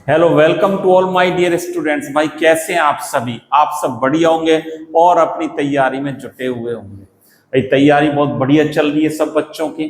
Hello, welcome to all my dear students. भाई कैसे हैं आप सभी? आप सब बढ़िया होंगे और अपनी तैयारी में जुटे हुए होंगे। भाई तैयारी बहुत बढ़िया चल रही है सब बच्चों की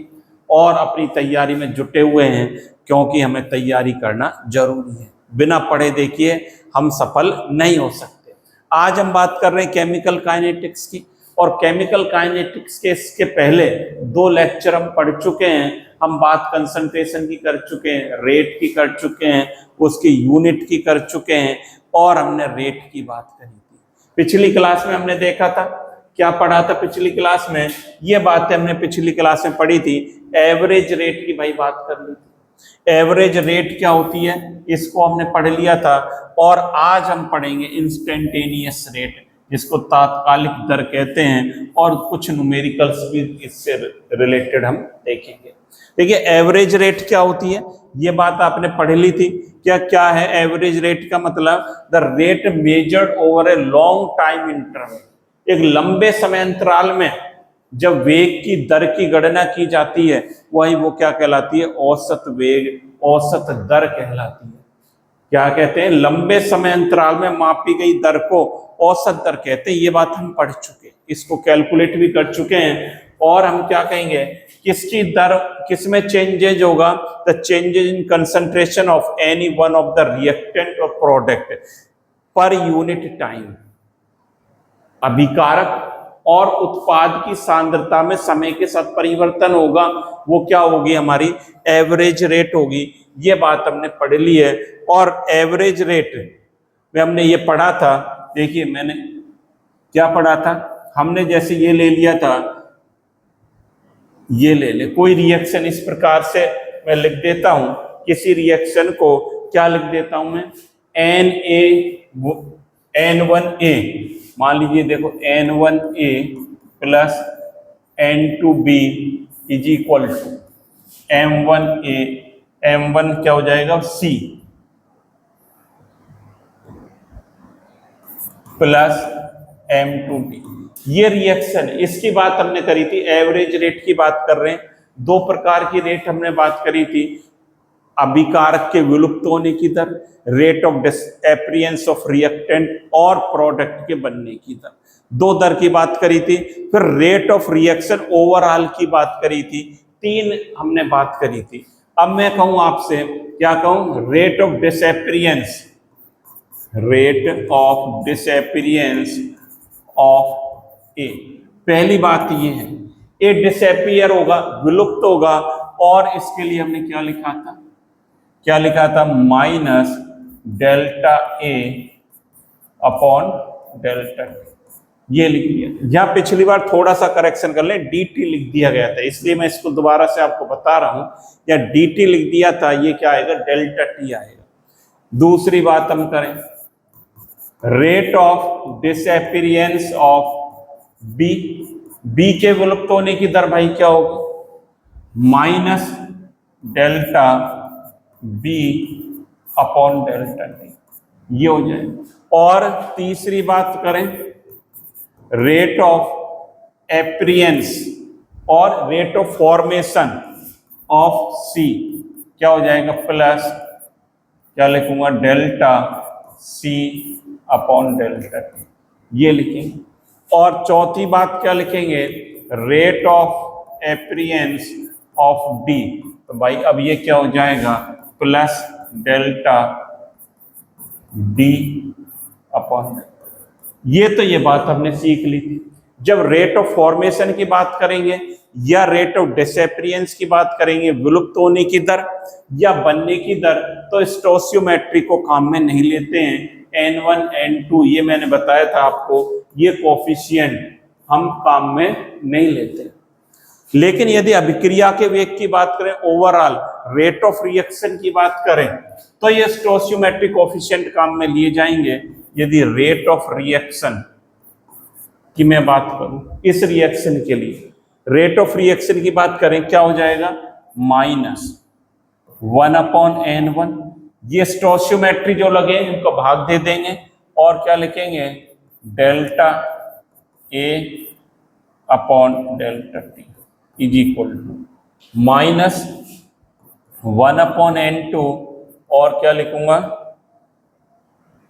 और अपनी तैयारी में जुटे हुए हैं, क्योंकि हमें तैयारी करना जरूरी है। बिना पढ़े देखिए हम सफल नहीं हो सकते। आज हम बात कर रहे हैं केमिकल काइनेटिक्स की, और केमिकल काइनेटिक्स के इसके पहले 2 लेक्चर हम पढ़ चुके हैं। हम बात कंसंट्रेशन की कर चुके हैं, रेट की कर चुके हैं, उसकी यूनिट की कर चुके हैं और हमने रेट की बात करी थी। पिछली क्लास में हमने देखा था, क्या पढ़ा था पिछली क्लास में? ये बातें हमने पिछली क्लास में पढ़ी थी। एवरेज रेट की भाई बात कर ली थी। एवरेज रेट क्या होती है इसको हमने पढ़ लिया था। और आज हम पढ़ेंगे इंस्टेंटेनियस रेट, जिसको तात्कालिक दर कहते हैं, और कुछ न्यूमेरिकल्स भी इससे रिलेटेड हम देखेंगे। देखिए एवरेज रेट क्या होती है, ये बात आपने पढ़ ली थी। क्या है एवरेज रेट का मतलब? The rate measured over a long time interval. एक लंबे समय अंतराल में जब वेग की दर की गणना की जाती है, वही वो क्या कहलाती है? औसत वेग, औसत दर कहलाती है। क्या कहते हैं? लंबे समय अंतराल में मापी गई दर को औसत दर कहते हैं। ये बात हम पढ़ चुके हैं, इसको कैलकुलेट भी कर चुके हैं। और हम क्या कहेंगे, किसकी दर किसमें चेंजेज होगा? The changes in concentration of any one of the reactant और प्रोडक्ट पर यूनिट टाइम। अभिकारक और उत्पाद की सांद्रता में समय के साथ परिवर्तन होगा, वो क्या होगी? हमारी एवरेज रेट होगी। ये बात हमने पढ़ ली है। और एवरेज रेट में हमने ये पढ़ा था, देखिए मैंने क्या पढ़ा था, हमने जैसे ये ले लिया था, ये ले ले कोई रिएक्शन इस प्रकार से मैं लिख देता हूं। किसी रिएक्शन को क्या लिख देता हूं मैं? N1A, मान लीजिए देखो N1A plus N2B is equal to M1A, M1 क्या हो जाएगा? C plus M2B। ये रिएक्शन, इसकी बात हमने करी थी, एवरेज रेट की बात कर रहे हैं। 2 प्रकार की रेट हमने बात करी थी, अभिकारक के विलुप्त होने की दर, rate of disappearance of reactant, और प्रोडक्ट के बनने की दर। 2 दर की बात करी थी। फिर रेट ऑफ रिएक्शन ओवरऑल की बात करी थी। 3 हमने बात करी थी। अब मैं कहूं आपसे, क्या कहूं? Rate of disappearance, rate of disappearance of A. पहली बात ये है, ए डिसअपीयर होगा, विलुप्त होगा, और इसके लिए हमने क्या लिखा था? क्या लिखा था? Minus delta A upon delta T. ये लिख दिया। यहां पिछली बार थोड़ा सा करेक्शन कर लें, dt लिख दिया गया था, इसलिए मैं इसको दोबारा से आपको बता रहा हूं। या dt लिख दिया था, ये क्या आएगा? डेल्टा टी आएगा। दूसरी बात हम करें, rate of disappearance of B. B के विलुप्त होने की दर भाई क्या होगी? Minus delta B upon delta T, ये हो जाएगा। और तीसरी बात करें, रेट ऑफ एपीयरेंस और rate of formation of C क्या हो जाएगा? प्लस क्या लिखूंगा? Delta C upon delta T, ये लिखेंगे। और चौथी बात क्या लिखेंगे? Rate of appearance of D. तो भाई अब ये क्या हो जाएगा? Plus delta D upon. ये बात हमने सीख ली थी। जब रेट ऑफ फॉर्मेशन की बात करेंगे या रेट ऑफ डिसअपीयरेंस की बात करेंगे, विलुप्त होने की दर या बनने की दर, तो स्टोइचियोमेट्री को काम में नहीं लेते हैं। N1 N2 ये मैंने बताया था आपको, ये कोफिशिएंट हम काम में नहीं लेते। लेकिन यदि अभिक्रिया के वेग की बात करें, ओवरऑल रेट ऑफ रिएक्शन की बात करें, तो ये स्टोइचियोमेट्रिक कोफिशिएंट काम में लिए जाएंगे। यदि रेट ऑफ रिएक्शन की मैं बात करूं, इस रिएक्शन के लिए रेट ऑफ रिएक्शन की बात करें, क्या हो जाएगा? Minus 1/N1। ये स्टोइचियोमेट्री जो लगे इनको भाग दे देंगे, और क्या लिखेंगे? Delta A upon delta T is equal to minus 1/N2, और क्या लिखूंगा?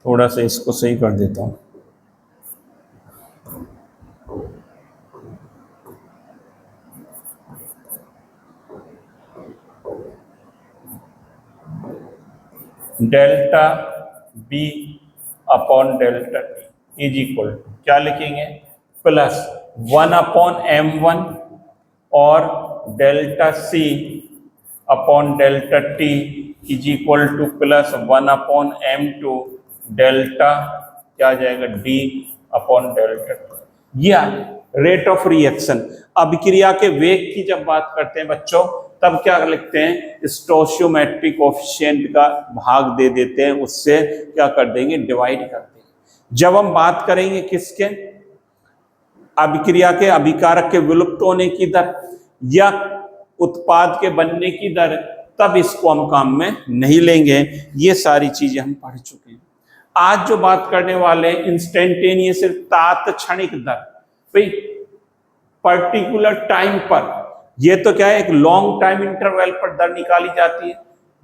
थोड़ा सा इसको सही कर देता हूं। Delta B upon delta T is equal to क्या लिखेंगे, प्लस 1/m1 और delta C upon delta T is equal to plus 1/m2 delta क्या आ जाएगा डी अपॉन डेल्टा टी। या रेट ऑफ रिएक्शन, अभिक्रिया के वेग की जब बात करते हैं बच्चों, तब क्या लिखते हैं, स्टोइचियोमेट्रिक कोएफिशिएंट का भाग दे देते हैं, उससे क्या कर देंगे, डिवाइड कर देंगे। जब हम बात करेंगे किसके, अभिक्रिया के अभिकारक के विलुप्त होने की दर या उत्पाद के बनने की दर, तब इसको हम काम में नहीं लेंगे। ये सारी चीजें हम पढ़ चुके हैं। आज जो बात करने वाले इंस्टेंटेनियस तात्क्षणिक दर, भाई पर्टिकुलर टाइम पर, ये तो क्या है, एक लॉन्ग टाइम इंटरवल पर दर निकाली जाती है।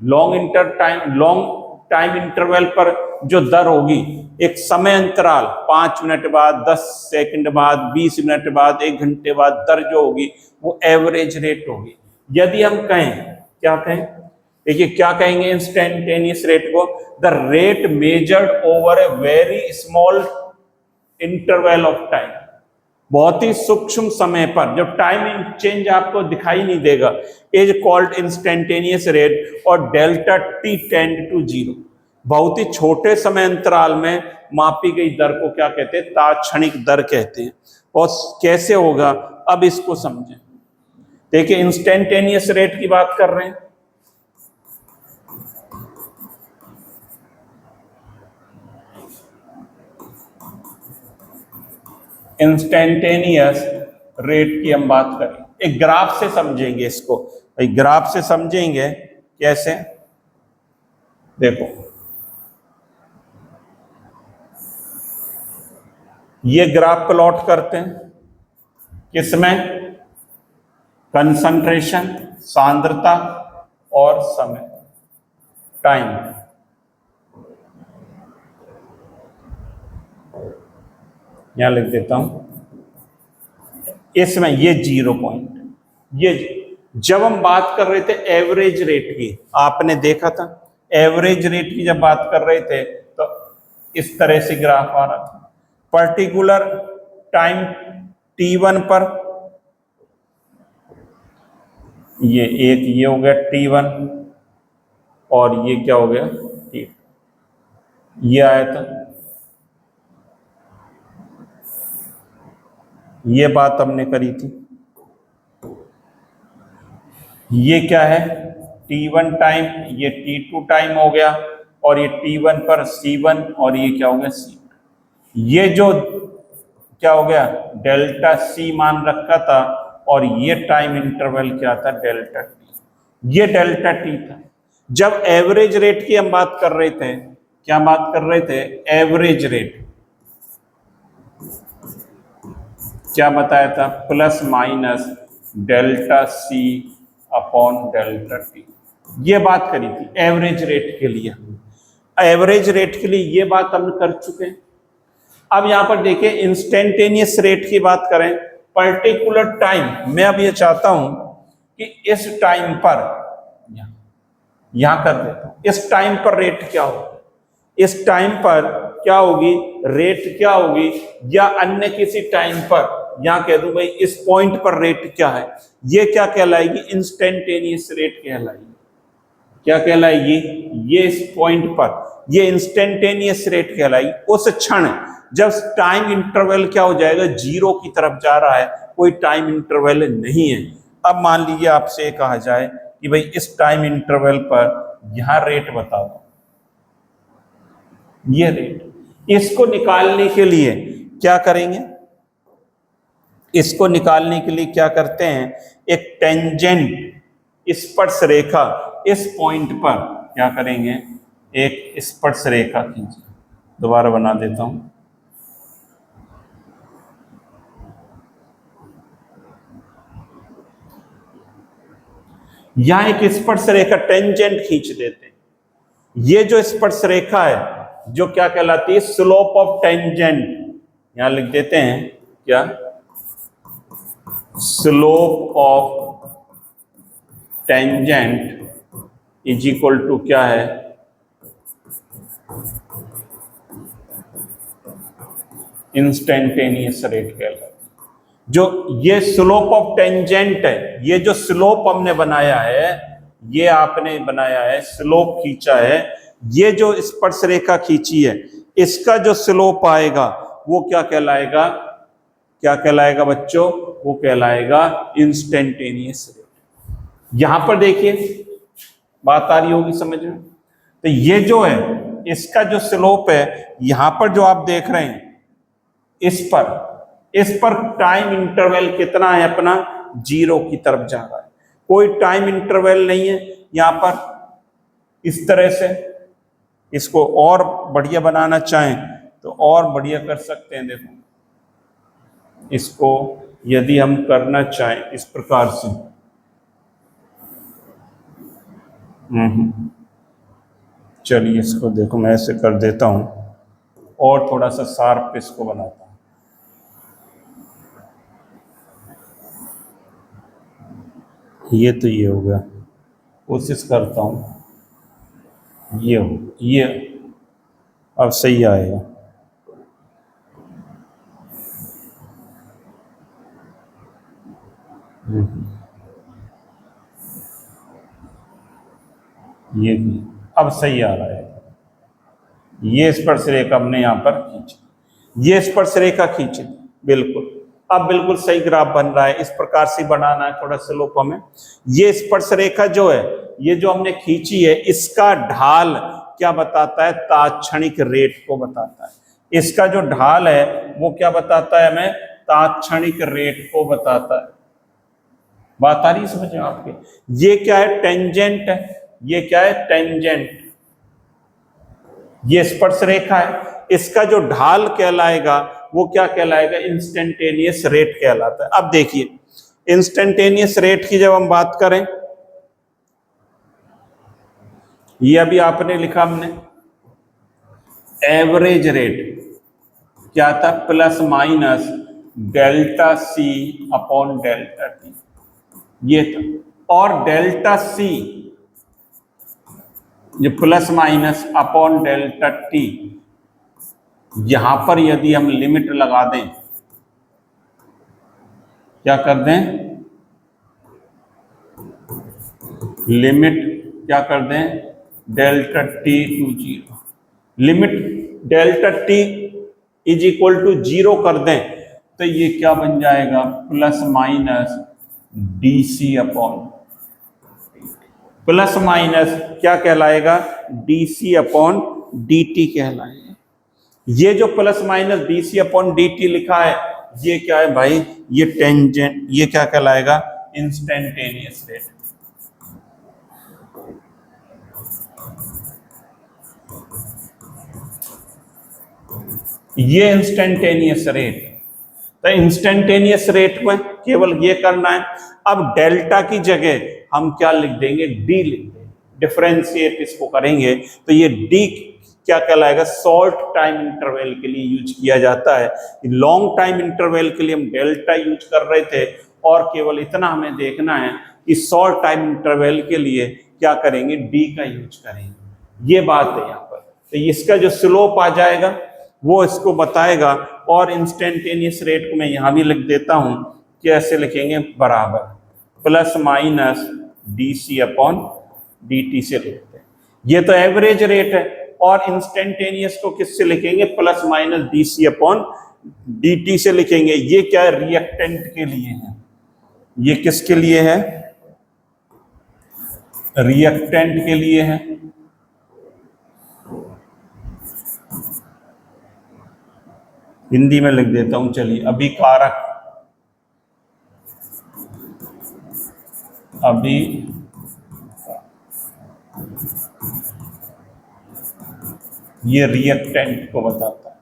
लॉन्ग टाइम इंटरवल पर जो दर होगी, एक समय अंतराल 5 मिनट बाद, 10 सेकंड बाद, 20 मिनट बाद, 1 घंटे बाद दर जो होगी वो एवरेज रेट होगी। यदि हम कहें, क्या कहें, देखिए क्या कहेंगे इंस्टेंटेनियस रेट को, the rate measured over a very small interval of time, बहुत ही सूक्ष्म समय पर, जब टाइम चेंज आपको दिखाई नहीं देगा, इज कॉल्ड इंस्टेंटेनियस रेट, और डेल्टा टी टेंड टू 0, बहुत ही छोटे समय अंतराल में मापी गई दर को क्या कहते हैं, तात्क्षणिक दर कहते हैं। और कैसे होगा, अब इसको समझें। देखिए इंस्टेंटेनियस रेट की बात कर रहे हैं, इंस्टेंटेनियस रेट की हम बात करें, एक ग्राफ से समझेंगे इसको। भाई ग्राफ से समझेंगे कैसे, देखो ये ग्राफ प्लॉट करते हैं, किसमें, कंसंट्रेशन, सांद्रता और समय, टाइम। यहां लिख देता हूं, इसमें ये 0 पॉइंट, ये जब हम बात कर रहे थे एवरेज रेट की, आपने देखा था एवरेज रेट की जब बात कर रहे थे तो इस तरह से ग्राफ आ रहा था। पर्टिकुलर टाइम t1 पर, ये हो गया t1 और ये क्या हो गया t, ये आया था, ये बात हमने करी थी। ये क्या है, t1 टाइम, ये t2 टाइम हो गया, और ये t1 पर c1 और ये क्या हो गया c। ये जो क्या हो गया, डेल्टा c मान रखा था, और ये टाइम इंटरवल क्या था, डेल्टा t। ये डेल्टा t था। जब एवरेज रेट की हम बात कर रहे थे, क्या बात कर रहे थे, एवरेज रेट, क्या बताया था, plus minus delta c upon delta T, ये बात करी थी एवरेज रेट के लिए। एवरेज रेट के लिए ये बात हम कर चुके हैं। अब यहां पर देखिए इंस्टेंटेनियस रेट की बात करें, पर्टिकुलर टाइम, मैं अब ये चाहता हूं कि इस टाइम पर, यहां कर देता हूं, इस टाइम पर रेट क्या होगी, इस टाइम पर क्या होगी, रेट क्या होगी, या अन्य किसी टाइम पर, यहां कह दूं भाई इस पॉइंट पर रेट क्या है, ये क्या कहलाएगी, इंस्टेंटेनियस रेट कहलाएगी। क्या कहलाएगी, ये इस पॉइंट पर, ये इंस्टेंटेनियस रेट कहलाएगी। उस क्षण जब टाइम इंटरवल क्या हो जाएगा, 0 की तरफ जा रहा है, कोई टाइम इंटरवल नहीं है। अब मान लीजिए आपसे कहा जाए कि भाई इस टाइम इंटरवल पर यहां रेट बता दो, ये रेट, इसको निकालने के लिए क्या करेंगे, इसको निकालने के लिए क्या करते हैं, एक टेंजेंट, स्पर्श रेखा, इस पॉइंट पर क्या करेंगे, एक स्पर्श रेखा खींचिए, दोबारा बना देता हूं, यहां एक स्पर्श रेखा टेंजेंट खींच देते हैं। ये जो स्पर्श रेखा है, जो क्या कहलाती है, स्लोप ऑफ टेंजेंट। यहां लिख देते हैं क्या, slope of tangent is equal to क्या है, इंस्टेंटेनियस रेट कहलाता है। जो ये स्लोप ऑफ टेंजेंट है, ये जो स्लोप हमने बनाया है, ये आपने बनाया है, स्लोप खींचा है, ये जो स्पर्श रेखा खींची है, इसका जो स्लोप आएगा वो क्या कहलाएगा, क्या कहलाएगा बच्चों, वो कहलाएगा इंस्टेंटेनियस रेट। यहां पर देखिए बात आ रही होगी समझ में। तो ये जो है इसका जो स्लोप है, यहां पर जो आप देख रहे हैं, इस पर टाइम इंटरवल कितना है अपना, 0 की तरफ जा रहा है, कोई टाइम इंटरवल नहीं है यहां पर। इस तरह से इसको और बढ़िया बनाना चाहें तो और बढ़िया कर सकते हैं। देखो इसको यदि हम करना चाहें इस प्रकार से, चलिए इसको देखो मैं ऐसे कर देता हूं और थोड़ा सा शार्प इसको बनाता हूं। ये तो ये हो गया, कोशिश करता हूं ये हो, ये अब सही आएगा। ये भी अब सही आ रहा है। ये स्पर्श रेखा हमने यहां पर खींची, ये स्पर्श रेखा खींची, बिल्कुल अब बिल्कुल सही ग्राफ बन रहा है। इस प्रकार से बनाना है थोड़ा स्लोप हमें। ये स्पर्श रेखा जो है, ये जो हमने खींची है, इसका ढाल क्या बताता है, तात्क्षणिक रेट को बताता है। इसका जो ढाल है वो क्या बताता है हमें, तात्क्षणिक रेट को बताता है। बात आ रही है समझ में आपके। ये क्या है, टेंजेंट है, ये क्या है, टेंजेंट, ये स्पर्श रेखा है, इसका जो ढाल कहलाएगा वो क्या कहलाएगा, इंस्टेंटेनियस रेट कहलाता है। अब देखिए इंस्टेंटेनियस रेट की जब हम बात करें, ये अभी आपने लिखा हमने एवरेज रेट क्या था, plus minus delta C upon delta T, ये था। और डेल्टा सी ये plus minus upon delta T, यहां पर यदि हम लिमिट लगा दें, क्या कर दें, लिमिट क्या कर दें, delta T to 0, limit delta T is equal to 0 कर दें, तो ये क्या बन जाएगा, plus minus D C upon, plus minus क्या कहलाएगा, D C upon D T कहलाएगा। ये जो plus minus D C upon D T लिखा है, ये क्या है भाई, ये टेंजेंट, ये क्या कहलाएगा, इंस्टेंटेनियस रेट। ये इंस्टेंटेनियस रेट, तो इंस्टेंटेनियस रेट में केवल ये करना है। अब डेल्टा की जगह हम क्या लिख देंगे, डी लिख देंगे, डिफरेंशिएट इसको करेंगे तो ये डी क्या कहलाएगा, शॉर्ट टाइम इंटरवल के लिए यूज किया जाता है। लॉन्ग टाइम इंटरवल के लिए हम डेल्टा यूज कर रहे थे, और केवल इतना हमें देखना है कि शॉर्ट टाइम इंटरवल के लिए क्या करेंगे, डी का यूज करेंगे। ये बात है यहाँ पर। तो इसका जो स्लोप आ जाएगा वो इसको बताएगा। और इंस्टेंटेनियस रेट को मैं यहाँ भी लिख देता हूँ, कैसे लिखेंगे, बराबर plus minus D C upon D T से लिखते हैं। ये तो एवरेज रेट है, और इंस्टेंटेनियस को किससे लिखेंगे, plus minus D C upon D T से लिखेंगे। ये क्या है, रिएक्टेंट के लिए है, ये किसके लिए है, रिएक्टेंट के लिए है। हिंदी में लिख देता हूं, चलिए, अभिकारक, अभी ये रिएक्टेंट को बताता है।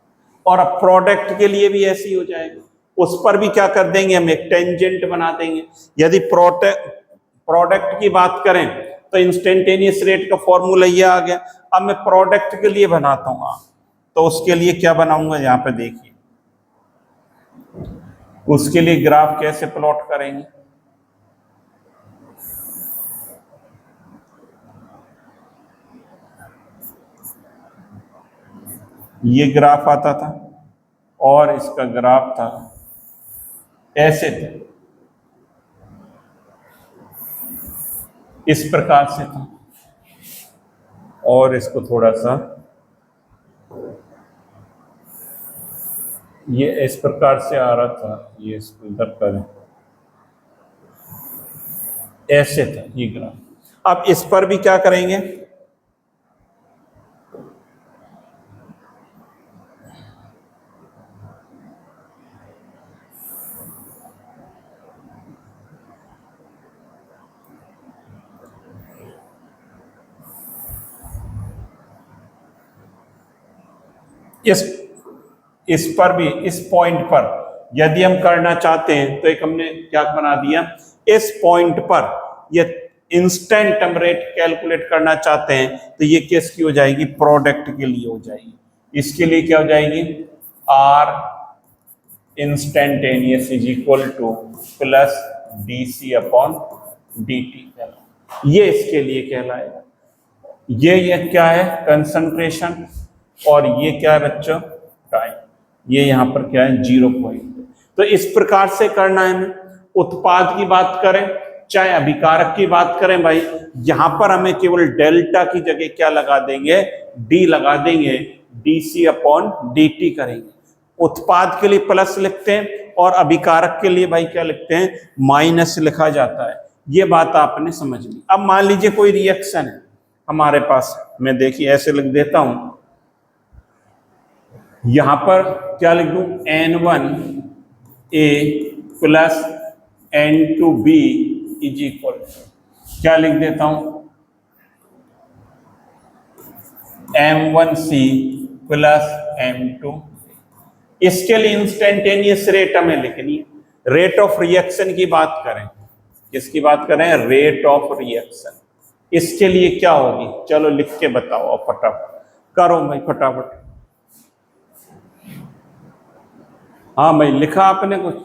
और अब प्रोडक्ट के लिए भी ऐसे ही हो जाएगा, उस पर भी क्या कर देंगे, हम एक टेंजेंट बना देंगे। यदि प्रोडक्ट की बात करें तो इंस्टेंटेनियस रेट का फॉर्मूला ये आ गया। अब मैं प्रोडक्ट के लिए बनाता हूं, तो उसके लिए क्या बनाऊंगा यहाँ पे देखिए, उसके लिए ग्राफ कैसे प्लॉट करेंगे। ये ग्राफ आता था और इसका ग्राफ था ऐसे था, इस प्रकार से था, और इसको थोड़ा सा ये इस प्रकार से आ रहा था, ये इसको इधर करें, ऐसे था ये ग्राफ। अब इस पर भी क्या करेंगे, इस पर भी, इस पॉइंट पर यदि हम करना चाहते हैं तो एक हमने क्या बना दिया, इस पॉइंट पर ये इंस्टेंट हम रेट कैलकुलेट करना चाहते हैं तो ये किसकी हो जाएगी, प्रोडक्ट के लिए हो जाएगी। इसके लिए क्या हो जाएगी, R instantaneous is equal to plus D C upon D T, ये इसके लिए कहलाएगा। ये क्या है, कंसंट्रेशन, और ये क्या है बच्चों, टाइम। ये यहां पर क्या है, 0 पॉइंट। तो इस प्रकार से करना है हमें। उत्पाद की बात करें चाहे अभिकारक की बात करें भाई, यहां पर हमें केवल डेल्टा की जगह क्या लगा देंगे, डी लगा देंगे, D C upon D T करेंगे। उत्पाद के लिए प्लस लिखते हैं और अभिकारक के लिए भाई क्या लिखते हैं, माइनस लिखा जाता है। ये बात आपने समझ ली। अब मान लीजिए कोई रिएक्शन है हमारे पास, मैं देखिए ऐसे लिख देता हूं, यहां पर क्या लिख दूं, N1 A plus N2 B is equal, क्या लिख देता हूं, M1 C प्लस M2। इसके लिए इंस्टेंटेनियस रेट हमें लिखनी है। रेट ऑफ रिएक्शन की बात करें, किसकी बात करें, रेट ऑफ रिएक्शन। इसके लिए क्या होगी, चलो लिख के बताओ फटाफट, करो भाई फटाफट। हाँ भाई लिखा आपने कुछ।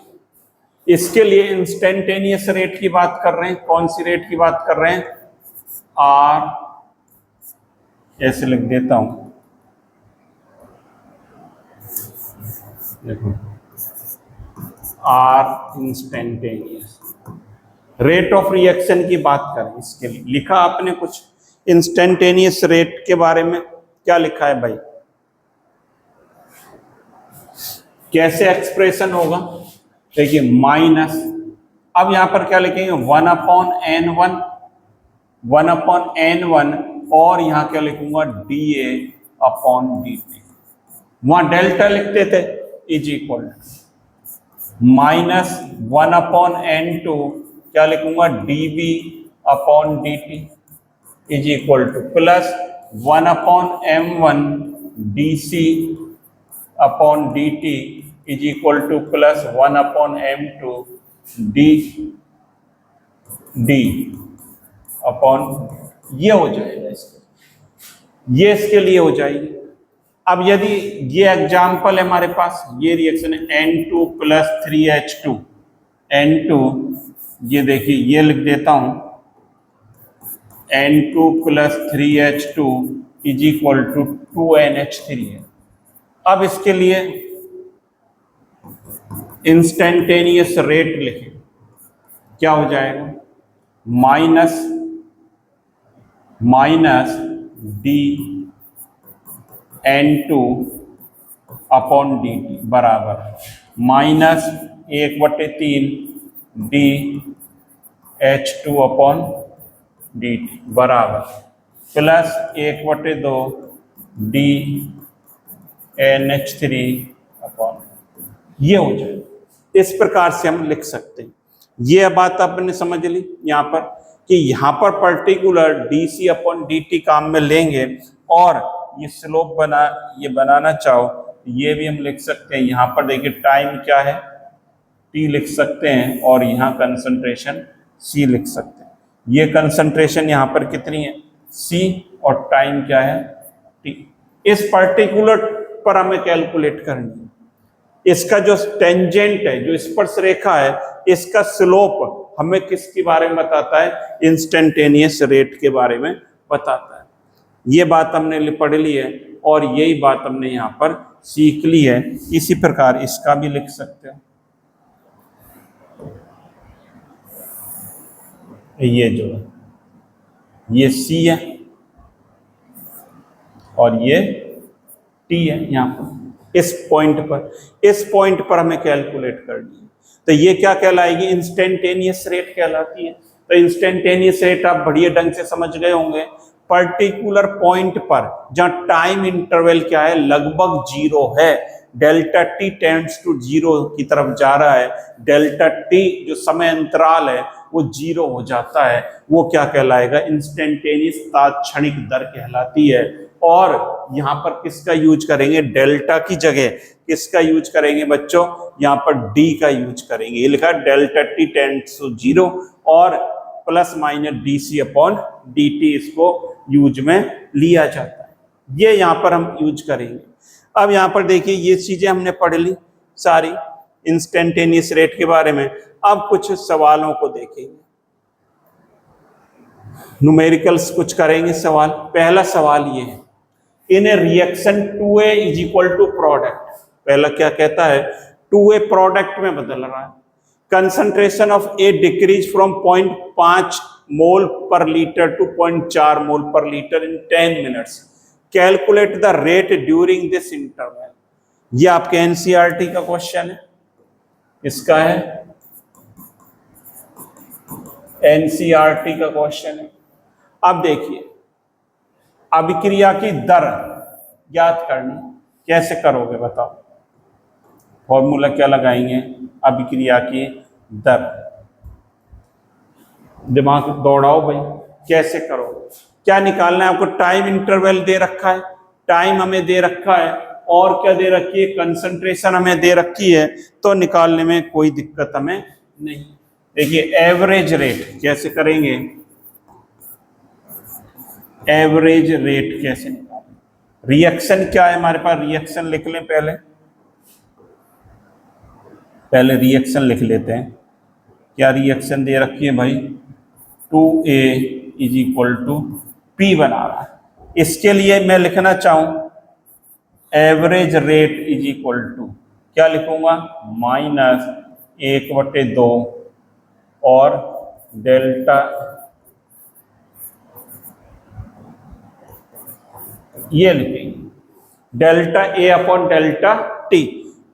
इसके लिए इंस्टेंटेनियस रेट की बात कर रहे हैं। कौन सी रेट की बात कर रहे हैं, आर, ऐसे लिख देता हूं, देखो R instantaneous rate of reaction की बात करें। इसके लिए लिखा आपने कुछ, इंस्टेंटेनियस रेट के बारे में क्या लिखा है भाई, कैसे एक्सप्रेशन होगा, देखिए माइनस, अब यहां पर क्या लिखेंगे, 1/n1, 1/n1, और यहां क्या लिखूंगा, dA अपॉन dt। वहां डेल्टा लिखते थे, इज इक्वल माइनस 1/n2, क्या लिखूंगा, dB upon dt is equal to plus 1/m1 dC upon dt is equal to plus 1/m2 d upon, ये हो जाएगा इसके, ये इसके लिए हो जाएगी। अब यदि ये एग्जाम्पल है हमारे पास, ये रिएक्शन है N2 प्लस 3H2, N2, ये देखिए ये लिख देता हूं, N2 plus 3H2 is equal to 2NH3 है। अब इसके लिए इंस्टेंटेनियस रेट लिखें, क्या हो जाएगा, minus D N2 upon D T बराबर -1/3 D H2 upon D T बराबर प्लस 1/2 डी NH3 अपॉन, ये हो जाए। इस प्रकार से हम लिख सकते हैं। ये बात आपने समझ ली यहाँ पर कि यहाँ पर पर्टिकुलर DC अपॉन DT काम में लेंगे, और ये स्लोप बनाना चाहो ये भी हम लिख सकते हैं। यहाँ पर देखिए टाइम क्या है, T लिख सकते हैं, और यहाँ कंसंट्रेशन C लिख सकते हैं। ये कंसंट्रेशन यहाँ पर कितनी है, C, और टाइम क्या है, T। इस पर्टिकुलर पर हमें कैलकुलेट करनी है। इसका जो टेंजेंट है, जो स्पर्श रेखा है, इसका स्लोप हमें किसके बारे में बताता है? इंस्टेंटेनियस रेट के बारे में बताता है। ये बात हमने पढ़ ली है और यही बात हमने यहाँ पर सीख ली है। इसी प्रकार इसका भी लिख सकते हो। ये जो है ये C है और ये T है। यहाँ पर इस पॉइंट पर हमें कैलकुलेट करनी है। तो ये क्या कहलाएगी? इंस्टेंटेनियस रेट कहलाती है। तो इंस्टेंटेनियस रेट आप बढ़िया ढंग से समझ गए होंगे। पर्टिकुलर पॉइंट पर जहां टाइम इंटरवल क्या है? लगभग 0 है। डेल्टा टी टेंड्स टू 0 की तरफ जा रहा है। डेल्टा टी जो समय अंतराल है वो 0 हो जाता है। वो क्या कहलाएगा? इंस्टेंटेनियस तात्क्षणिक दर कहलाती है। और यहाँ पर किसका यूज करेंगे? डेल्टा की जगह किसका यूज करेंगे बच्चों? यहाँ पर डी का यूज करेंगे। ये लिखा डेल्टा टी टेंड्स टू 0 और plus minus D C upon D T, इसको यूज में लिया जाता है। ये यहाँ पर हम यूज करेंगे। अब यहाँ पर देखिए ये चीजें हमने पढ़ ली सारी इंस्टेंटेनियस रेट के बारे में। अब कुछ सवालों को देखेंगे, न्यूमेरिकल्स कुछ करेंगे सवाल। पहला सवाल ये है, in a reaction 2A is equal to product. पहला क्या कहता है? 2A प्रोडक्ट में बदल रहा है। Concentration of A decrease from 0.5 mole per litre to 0.4 mole per litre in 10 minutes. Calculate the rate during this interval. ये आपके एनसीईआरटी का क्वेश्चन है। इसका है एनसीईआरटी का क्वेश्चन है। अब देखिए, अभिक्रिया की दर ज्ञात करनी, कैसे करोगे बताओ? फॉर्मूला क्या लगाएंगे? अभिक्रिया की दर। दिमाग दौड़ाओ भाई, कैसे करोगे? क्या निकालना है आपको? टाइम इंटरवल दे रखा है, टाइम हमें दे रखा है, और क्या दे रखी है? कंसंट्रेशन हमें दे रखी है। तो निकालने में कोई दिक्कत हमें नहीं। देखिए एवरेज रेट कैसे करेंगे? एवरेज रेट कैसे निकालें? रिएक्शन क्या है हमारे पास? रिएक्शन लिख लें पहले रिएक्शन लिख लेते हैं। क्या रिएक्शन दे रखी है भाई? 2A is equal to P बना रहा है। इसके लिए मैं लिखना चाहूं average rate is equal to क्या लिखूंगा? -1/2 और डेल्टा ये लिखेंगे delta A upon delta T।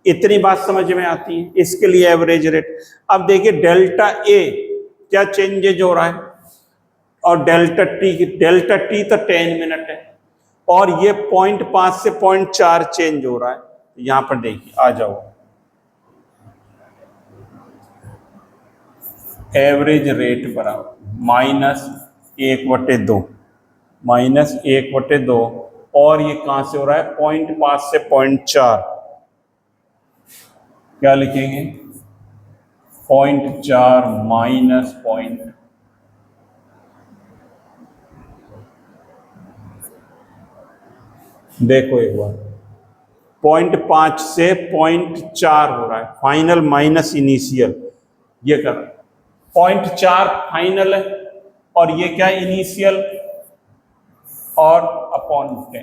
इतनी बात समझ में आती है। इसके लिए एवरेज रेट। अब देखिए डेल्टा A क्या चेंजेज हो रहा है और डेल्टा टी तो 10 मिनट है और ये 0.5 से 0.4 चेंज हो रहा है। यहां पर देखिए, आ जाओ, एवरेज रेट बराबर -1/2 और ये कहां से हो रहा है? 0.5 से 0.4। क्या लिखेंगे? 0.4 माइनस देखो एक बार, 0.5 से 0.4 हो रहा है, फाइनल माइनस इनिशियल। ये कर 0.4 फाइनल है और ये क्या इनिशियल और अपॉन 10।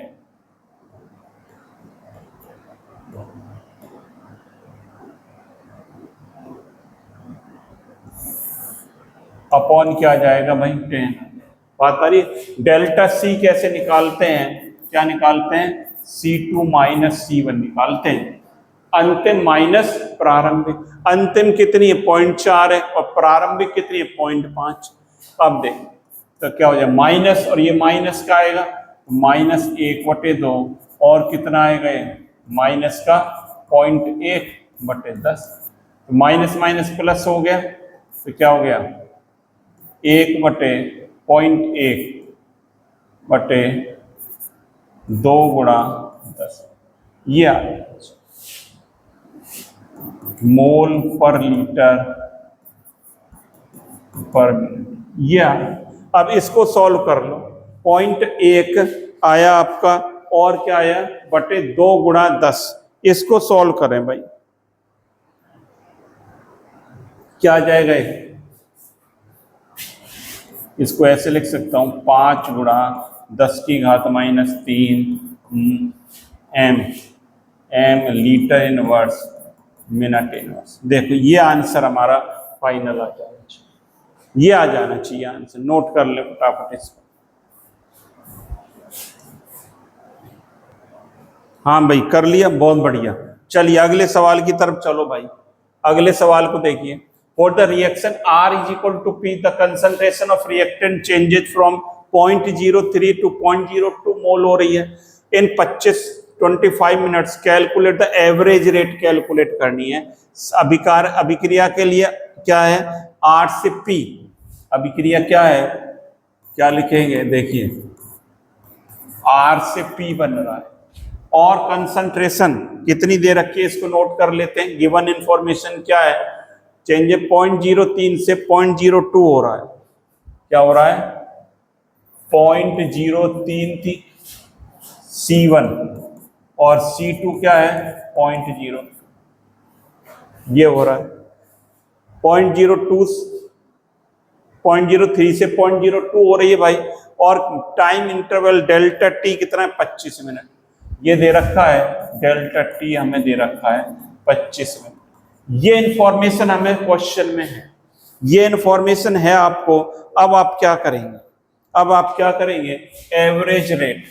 अपॉन क्या आ जाएगा भाई? 10। बात आ रही है? डेल्टा C कैसे निकालते हैं? क्या निकालते हैं? C2 माइनस C1 निकालते हैं। अंतिम माइनस प्रारंभिक। अंतिम कितनी है? 0.4 है और प्रारंभिक कितनी है? 0.5। अब देख तो क्या हो जाए? माइनस, और ये माइनस का आएगा -1/2 और कितना आएगा? माइनस का 0.1/10। तो माइनस माइनस प्लस हो गया, तो क्या हो गया? 1/0.1/2 गुणा 10। ये आ गया मोल पर लीटर पर मिनट। ये आ गया। अब इसको सॉल्व कर लो। 0.1 आया आपका और क्या आया बटे 2 गुणा 10। इसको सॉल्व करें भाई, क्या आ जाएगा ये? इसको ऐसे लिख सकता हूं 5 गुणा 10 की घात minus 3 M litre inverse minute inverse. देखो ये आंसर हमारा फाइनल आ जाना चाहिए, ये आ जाना चाहिए आंसर। नोट कर ले फटाफट इसको। हाँ भाई कर लिया, बहुत बढ़िया। चलिए अगले सवाल की तरफ चलो भाई। अगले सवाल को देखिए। For the reaction R is equal to P, the concentration of reactant changes from 0.03 to 0.02 मोल हो रही है। इन 25 minutes calculate the average rate calculate करनी है। अभिक्रिया के लिए क्या है R से P, अभिक्रिया क्या है, क्या लिखेंगे देखिए, R से P बन रहा है और कंसंट्रेशन कितनी दे रखी है इसको नोट कर लेते हैं। गिवन इंफॉर्मेशन क्या है, चेंज 0.03 से 0.02 हो रहा है। क्या हो रहा है 0.03 थी C1 और C2 क्या है 0.0, ये हो रहा है 0.02 0.03 से 0.02 हो रही है भाई। और टाइम इंटरवल डेल्टा टी कितना है 25 मिनट, ये दे रखा है डेल्टा टी हमें दे रखा है 25 मिनट। ये इंफॉर्मेशन हमें क्वेश्चन में है, ये इंफॉर्मेशन है आपको। अब आप क्या करेंगे, अब आप क्या करेंगे, एवरेज रेट,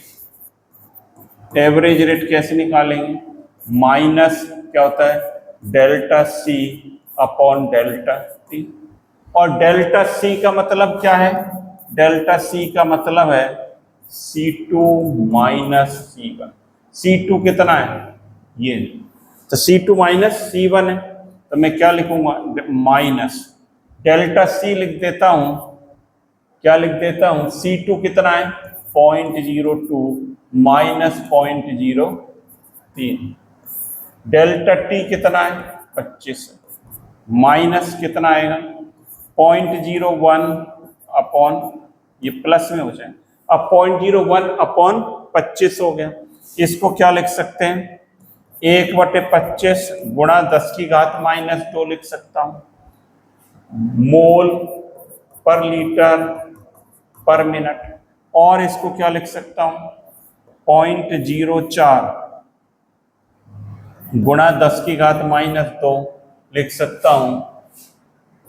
एवरेज रेट कैसे निकालेंगे, माइनस क्या होता है delta C upon delta T. और डेल्टा सी का मतलब क्या है, डेल्टा सी का मतलब है C2 माइनस C1। C2 कितना है ये, तो C2 माइनस C1 है, तो मैं क्या लिखूंगा माइनस डेल्टा C लिख देता हूं, क्या लिख देता हूं C2 कितना है 0.02 माइनस 0.03, डेल्टा T कितना है 25 माइनस कितना आएगा 0.01 अपॉन, ये प्लस में हो जाए, अब 0.01 अपॉन 25 हो गया। इसको क्या लिख सकते हैं 1/25 गुणा 10 की घात माइनस 2 लिख सकता हूं, मोल पर लीटर पर मिनट। और इसको क्या लिख सकता हूं 0.04 गुणा 10 की घात माइनस 2 लिख सकता हूं,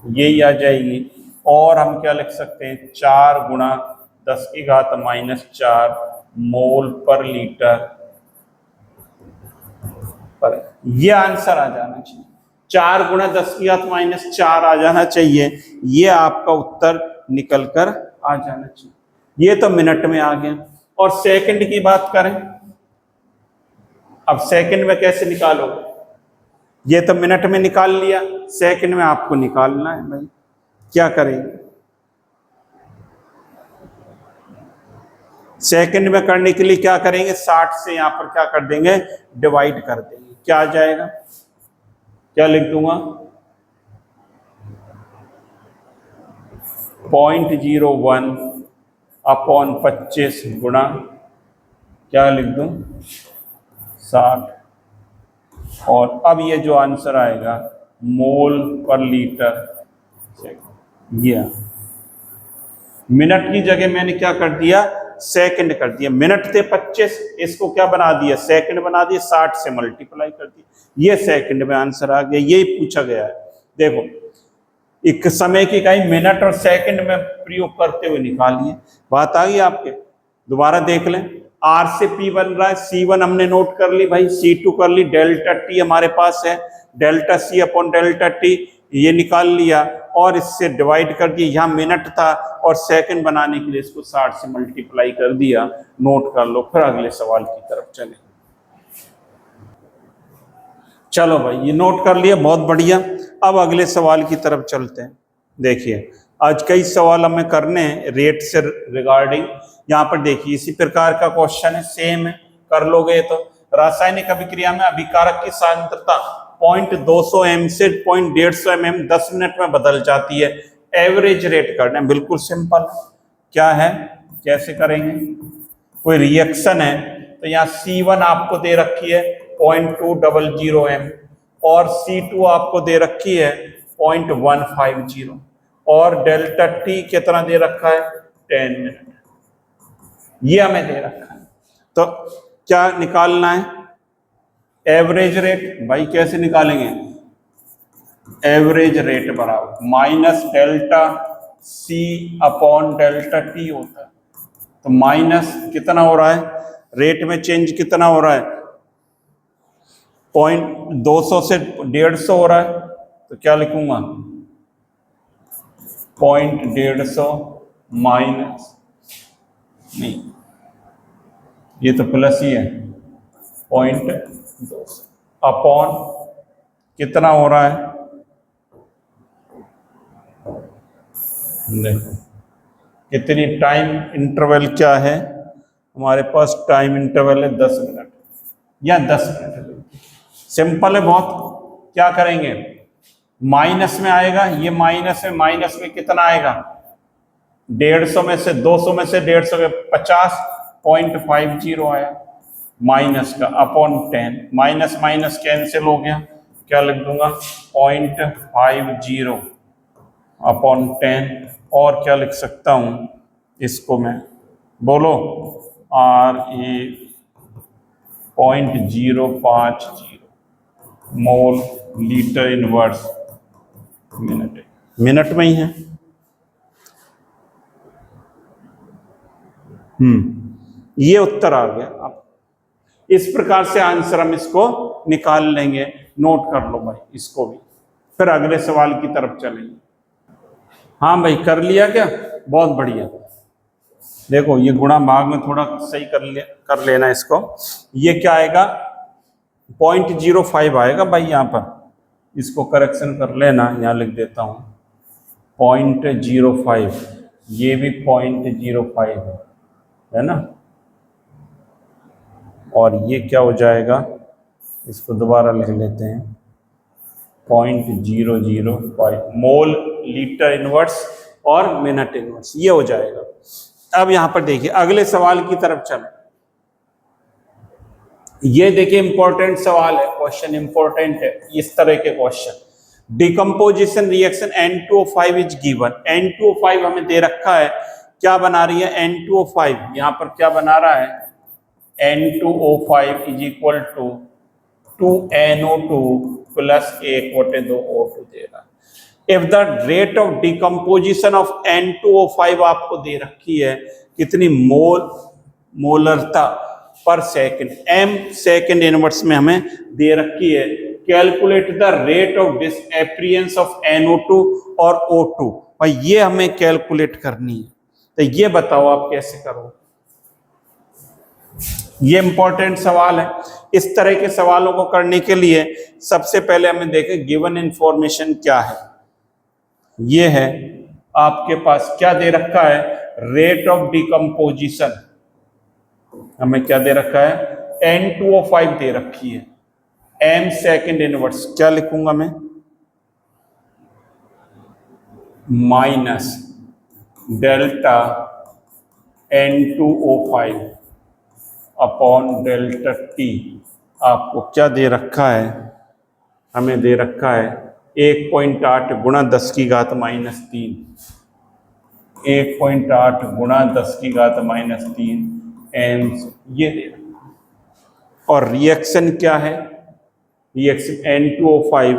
यही आ जाएगी। और हम क्या लिख सकते हैं 4 गुणा 10 की घात माइनस 4 मोल पर लीटर पर, ये आंसर आ जाना चाहिए। 4 गुणा 10 की घात माइनस 4 आ जाना चाहिए, ये आपका उत्तर निकल कर आ जाना चाहिए। ये तो मिनट में आ गया। और सेकंड की बात करें, अब सेकंड में कैसे निकालोगे, ये तो मिनट में निकाल लिया, सेकंड में आपको निकालना है भाई। क्या करेंगे, सेकंड में करने के लिए क्या करेंगे 60 से यहां पर क्या कर देंगे डिवाइड कर देंगे, क्या आ जाएगा, क्या लिख दूंगा 0.01 अपॉन 25 गुणा क्या लिख दूं 60। और अब ये जो आंसर आएगा मोल पर लीटर, ये मिनट की जगह मैंने क्या कर दिया सेकंड कर दिया, मिनट थे 25, इसको क्या बना दिया सेकंड बना दिया, 60 से मल्टीप्लाई कर दिया, ये सेकंड में आंसर आ गया। यही पूछा गया है। देखो एक समय की इकाई मिनट और सेकंड में प्रयोग करते हुए निकालिए, बात आ गई आपके। दोबारा देख लें, R से P बन रहा है, C1 हमने नोट कर ली भाई, C2 कर ली, डेल्टा T हमारे पास है, delta C upon delta T ये निकाल लिया और इससे डिवाइड कर दिया। यहाँ मिनट था और सेकंड बनाने के लिए इसको 60 से मल्टीप्लाई कर दिया, नोट कर लो। फिर अगले सवाल की तरफ चले। चलो भाई ये नोट कर लिया, बहुत बढ़िया। अब अगले सवाल की तरफ चलते हैं। देखिए आज कई सवाल हमें करने हैं रेट से रिगार्डिंग। यहाँ पर देखिए इसी प्रकार का क्वेश्चन है, सेम है, कर लोगे तो। रासायनिक अभिक्रिया में अभिकारक की सांद्रता 0.200 m से 0.150 mm 10 मिनट में बदल जाती है। एवरेज रेट करना है, बिल्कुल सिंपल। क्या है, कैसे करेंगे, कोई रिएक्शन है, तो यहाँ C1 आपको दे रखी है 0.200 m और C2 आपको दे रखी है 0.150 और डेल्टा टी कितना दे रखा है 10 मिनट, ये हमें दे रखा है। तो क्या निकालना है? Average rate. भाई कैसे निकालेंगे? एवरेज रेट बराबर minus delta C upon delta T होता है। तो माइनस कितना हो रहा है, रेट में चेंज कितना हो रहा है, 200 से 150 हो रहा है, तो क्या लिखूंगा 150 माइनस, नहीं ये तो प्लस ही है, 0.2 अपॉन कितना हो रहा है, देखो कितनी टाइम इंटरवल क्या है हमारे पास, टाइम इंटरवल है 10 मिनट या 10 मिनट। सिंपल है बहुत। क्या करेंगे, माइनस में आएगा, ये माइनस में कितना आएगा, 150 में से 200 में से 150 में 50, 0.50 आया माइनस का अपॉन 10, माइनस माइनस कैंसिल हो गया, क्या लिख दूंगा 0.50 अपॉन 10, और क्या लिख सकता हूं इसको मैं, बोलो RE 0.050 mole litre inverse minute, minute में ही है। ये उत्तर आ गया। अब इस प्रकार से आंसर हम इसको निकाल लेंगे, नोट कर लो भाई इसको भी, फिर अगले सवाल की तरफ चलेंगे। हाँ भाई कर लिया क्या, बहुत बढ़िया। देखो ये गुणा भाग में थोड़ा सही कर लेना इसको, ये क्या आएगा 0.05 आएगा भाई, यहाँ पर इसको करेक्शन कर लेना, यहाँ लिख देता हूँ 0.05, ये भी 0.05 है ना, और ये क्या हो जाएगा, इसको दोबारा लिख लेते हैं 0.005 मोल लीटर इनवर्स और मिनट इनवर्स, ये हो जाएगा। अब यहां पर देखिए अगले सवाल की तरफ चलें। ये देखिए इंपॉर्टेंट सवाल है, क्वेश्चन इंपॉर्टेंट है, इस तरह के question. Decomposition reaction N2O5 is given, N2O5 हमें दे रखा है, क्या बना रही है N2O5, यहां पर क्या बना रहा है N2O5 is equal to 2NO2 plus 1/2 O2 दे रहा है। If the rate of decomposition of N2O5 आपको दे रखी है, कितनी मोलरता पर सेकंड, m सेकंड इनवर्स में हमें दे रखी है। Calculate the rate of disappearance of NO2 और O2, भाई ये हमें कैलकुलेट करनी है, तो ये बताओ आप कैसे करोगे। ये इंपॉर्टेंट सवाल है। इस तरह के सवालों को करने के लिए सबसे पहले हमें देखें गिवन इंफॉर्मेशन क्या है। ये है आपके पास क्या दे रखा है, रेट ऑफ डिकम्पोजिशन, हमें क्या दे रखा है N2O5 दे रखी है, m सेकंड इनवर्स, क्या लिखूंगा मैं minus delta N2O5 upon delta T. आपको क्या दे रखा है, हमें दे रखा है 1.8 गुणा 10 की घात माइनस 3, 1.8 गुणा 10 की घात माइनस 3 एम, ये दे रखा है। और रिएक्शन क्या है, रिएक्शन N2O5,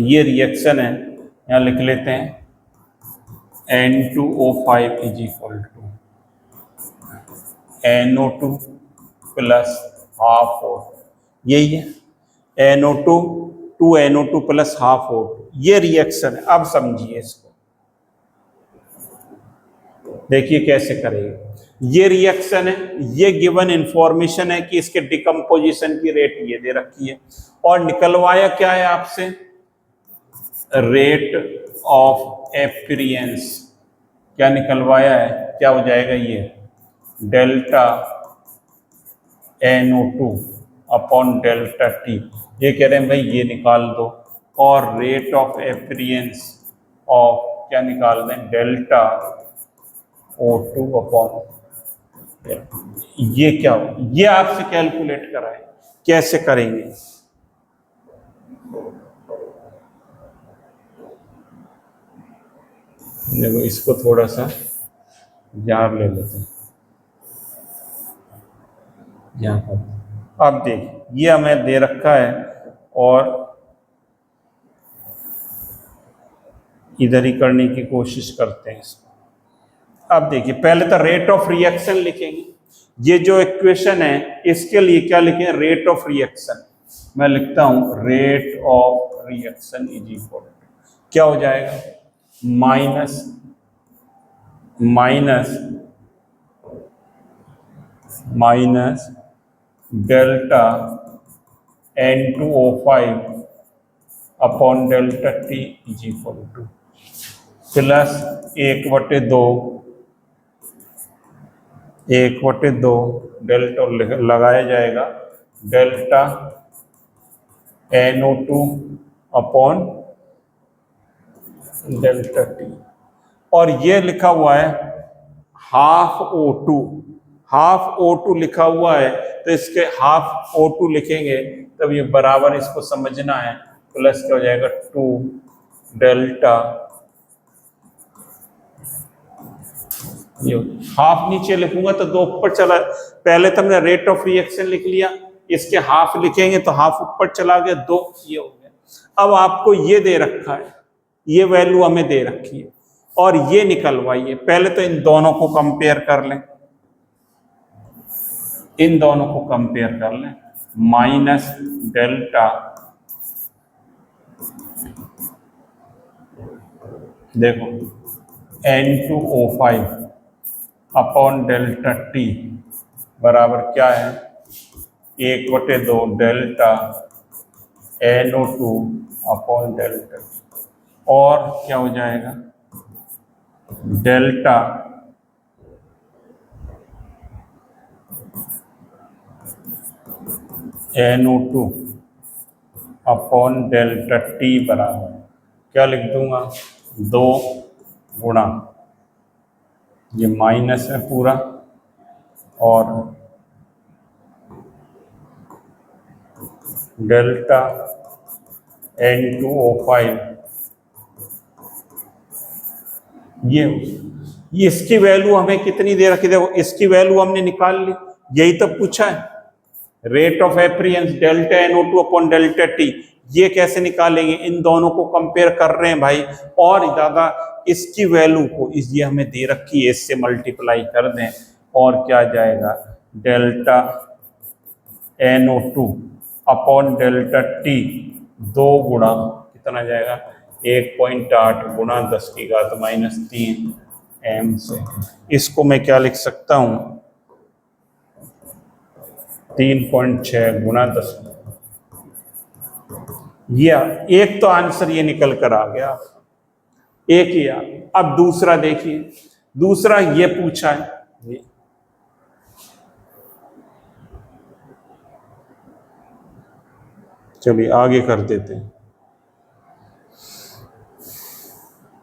ये रिएक्शन है, यहाँ लिख लेते हैं N2O5 is equal to NO2 plus half O2, यही है NO2 2NO2 plus half O2, ये रिएक्शन है। अब समझिए इसको, देखिए कैसे करेंगे। ये रिएक्शन है, ये गिवन इंफॉर्मेशन है कि इसके डिकम्पोजिशन की रेट ये दे रखी है, और निकलवाया क्या है आपसे, रेट ऑफ एपीरियंस, क्या निकलवाया है, क्या हो जाएगा ये delta NO2 upon delta T, ये कह रहे हैं भाई ये निकाल दो, और रेट ऑफ एपीरियंस ऑफ क्या निकाल दें डेल्टा O2 अपॉन ये क्या हो, ये आपसे कैलकुलेट कराए, कैसे करेंगे? देखो इसको थोड़ा सा यहाँ ले लेते हैं, यहाँ पर। अब देखिए ये हमें दे रखा है और इधर ही करने की कोशिश करते हैं इसको। अब देखिए पहले तो रेट ऑफ रिएक्शन लिखेंगे। ये जो इक्वेशन है इसके लिए क्या लिखें? Rate of reaction. मैं लिखता हूं rate of reaction is equal to क्या हो जाएगा? Minus minus minus delta N2O5 upon delta T is equal to plus 1/2 delta लगाया जाएगा delta NO2 upon delta T। और ये लिखा हुआ है हाफ O2 लिखा हुआ है, तो इसके हाफ O2 लिखेंगे तब ये बराबर, इसको समझना है, प्लस क्या हो जाएगा 2 डेल्टा, ये हाफ नीचे लिखूंगा तो 2 ऊपर चला। पहले तो हमने रेट ऑफ रिएक्शन लिख लिया, इसके हाफ लिखेंगे तो हाफ ऊपर चला गया, 2 ये हो गया। अब आपको ये दे रखा है, ये वैल्यू हमें दे रखी है और ये निकलवाइए। पहले तो इन दोनों को कंपेयर कर लें, इन दोनों को कंपेयर कर लें। माइनस डेल्टा देखो N2O5 अपॉन डेल्टा T बराबर क्या है? 1/2 delta NO2 upon delta T। और क्या हो जाएगा? Delta NO2 upon delta T बराबर क्या लिख दूंगा? 2 गुणा, ये माइनस है पूरा, और डेल्टा N2O5 ये इसकी वैल्यू हमें कितनी दे रखी? देखो इसकी वैल्यू हमने निकाल ली, यही तो पूछा है, rate of appearance delta NO2 upon delta T। ये कैसे निकालेंगे? इन दोनों को कंपेयर कर रहे हैं भाई, और ज्यादा इसकी वैल्यू को ये हमें दे रखी है, इससे मल्टीप्लाई कर दें और क्या जाएगा? Delta NO2 upon delta T 2 गुणा कितना जाएगा? 1.8 गुणा 10⁻³ m से। इसको मैं क्या लिख सकता हूं? 3.6 गुणा 10। ये एक तो आंसर ये निकल कर आ गया, एक ही आ। अब दूसरा देखिए, दूसरा ये पूछा है, चलिए आगे कर देते हैं।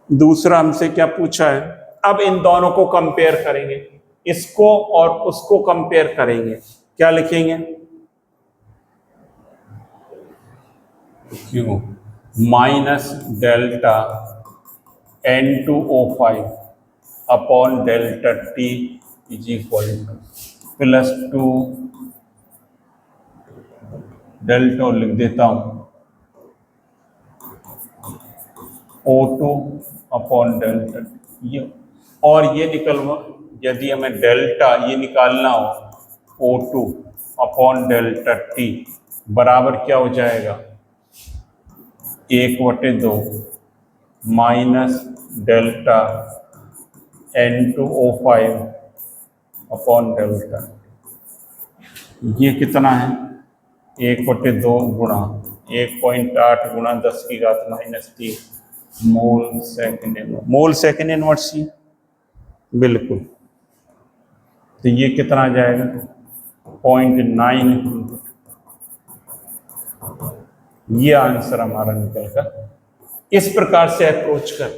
दूसरा हमसे क्या पूछा है? अब इन दोनों को कंपेयर करेंगे, इसको और उसको कंपेयर करेंगे। क्या लिखेंगे? क्यों? Minus delta N2O5 upon delta T is equal to plus 2 delta लिख देता हूं O2 अपॉन डेल्टा ये, और ये निकलवा, यदि हमें डेल्टा ये निकालना हो O2 अपॉन डेल्टा T बराबर क्या हो जाएगा? 1/2 minus delta N2O5 upon delta, ये कितना है? 1/2 गुणा 1.8 गुणा 10⁻³ मोल सेकेंड इनवर्स। मोल सेकेंड इनवर्स ही बिल्कुल, तो ये कितना आ जाएगा? 0.9। ये आंसर हमारा निकल कर। इस प्रकार से अप्रोच कर,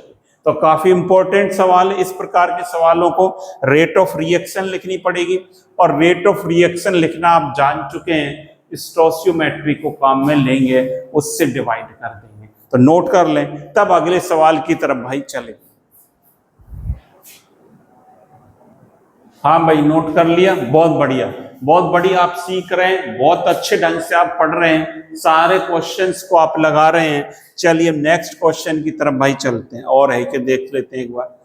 तो काफी इंपॉर्टेंट सवाल है। इस प्रकार के सवालों को रेट ऑफ रिएक्शन लिखनी पड़ेगी, और रेट ऑफ रिएक्शन लिखना आप जान चुके हैं, स्टोइचियोमेट्री को काम में लेंगे, उससे डिवाइड कर देंगे। तो नोट कर लें, तब अगले सवाल की तरफ भाई चले। हाँ भाई, नोट कर लिया, बहुत बढ़िया, बहुत बढ़िया, आप सीख रहे हैं, बहुत अच्छे ढंग से आप पढ़ रहे हैं, सारे क्वेश्चंस को आप लगा रहे हैं। चलिए नेक्स्ट क्वेश्चन की तरफ भाई चलते हैं। और है कि देख लेते हैं एक बार,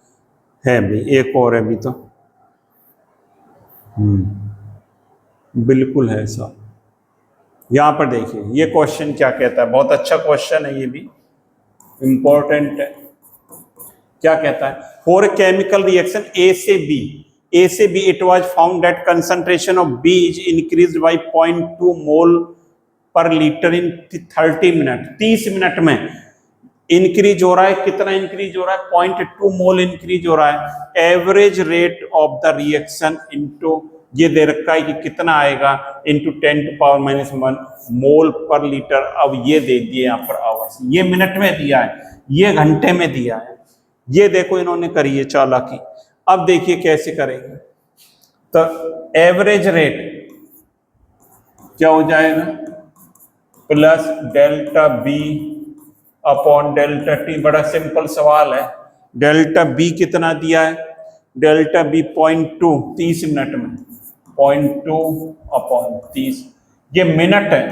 है भाई एक और है अभी तो, बिल्कुल है साहब। यहां पर देखिए ये क्वेश्चन क्या कहता है, बहुत अच्छा क्वेश्चन है, ये भी इंपॉर्टेंट है। क्या कहता है, for a chemical reaction A से B it was found that concentration of B is increased by 0.2 mole per litre in 30 minute. 30 minute में इंक्रीज हो रहा है, कितना इंक्रीज हो रहा है, 0.2 मोल इंक्रीज हो रहा है। Average rate of the reaction into, ये दे रखा है कि कितना आएगा, इनटू 10⁻⁻1 मोल पर लीटर। अब ये दे दिए यहाँ पर आवर्स, ये मिनट में दिया है, ये घंटे में दिया है, ये देखो इन्होंने करी है चालाकी। अब देखिए कैसे करेंगे, तो एवरेज रेट क्या हो जाएगा, plus delta B upon delta T. बड़ा सिंपल सवाल है। डेल्टा बी कितना दिया है, डेल्टा बी 0.2, 30 मिनट में 0.2 अपॉन 30, ये मिनट है।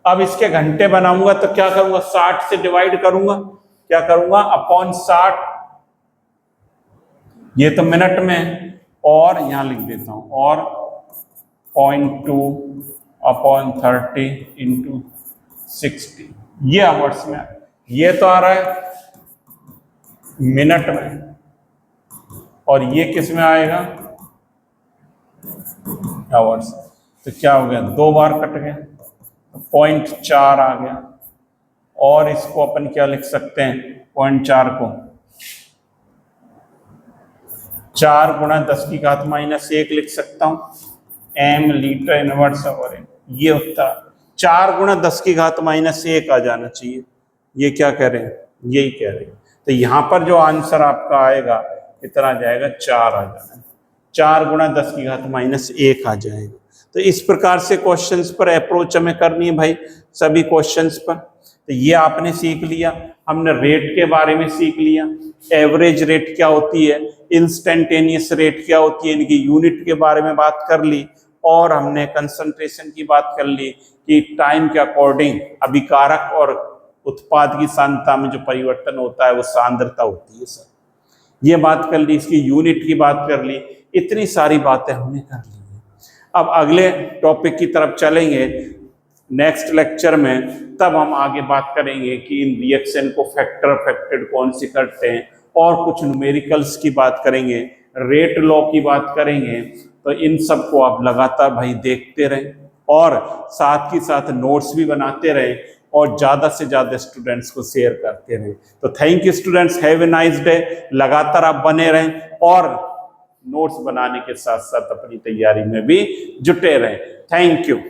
अब इसके घंटे बनाऊंगा तो क्या करूंगा, 60 से डिवाइड करूंगा, क्या करूंगा, अपॉन 60, ये तो मिनट में, और यहां लिख देता हूं, और 0.2 अपॉन 30 इंटू 60, ये आवर्स में, ये तो आ रहा है मिनट में, और ये किस में आएगा, आवर्स। तो क्या हो गया, 2 बार कट गया, 0.4 आ गया। और इसको अपन क्या लिख सकते हैं, 0.4 को 4 गुणा 10⁻⁻1 लिख सकता हूं, m लीटर इनवर्स आवर है। ये उत्तर 4 गुणा 10⁻⁻1 आ जाना चाहिए। ये क्या कह रहे हैं, यही कह रहे हैं। तो यहां पर जो आंसर आपका आएगा कितना जाएगा, 4 आ जाना, 4 गुणा 10⁻⁻1 आ जाएगा। तो इस प्रकार से क्वेश्चंस पर अप्रोच हमें करनी है भाई, सभी क्वेश्चंस पर। तो ये आपने सीख लिया, हमने रेट के बारे में सीख लिया, एवरेज रेट क्या होती है, इंस्टेंटेनियस रेट क्या होती है, इनकी यूनिट के बारे में बात कर ली, और हमने कंसंट्रेशन की बात कर ली कि टाइम के अकॉर्डिंग अभिकारक और उत्पाद की सांद्रता में जो परिवर्तन होता है वो सांद्रता होती है सर। ये बात कर ली, इसकी यूनिट की बात कर ली, इतनी सारी बातें हमने कर ली। अब अगले टॉपिक की तरफ चलेंगे नेक्स्ट लेक्चर में, तब हम आगे बात करेंगे कि इन रिएक्शन को फैक्टेड कौन से करते हैं, और कुछ न्यूमेरिकल्स की बात करेंगे, रेट लॉ की बात करेंगे। तो इन सब को आप लगातार भाई देखते रहें, और साथ ही साथ नोट्स भी बनाते रहें, और ज़्यादा से ज़्यादा स्टूडेंट्स को शेयर करते रहें। तो thank you students, have a nice day. लगातार आप बने रहें, और नोट्स बनाने के साथ साथ अपनी तैयारी में भी जुटे रहें। Thank you.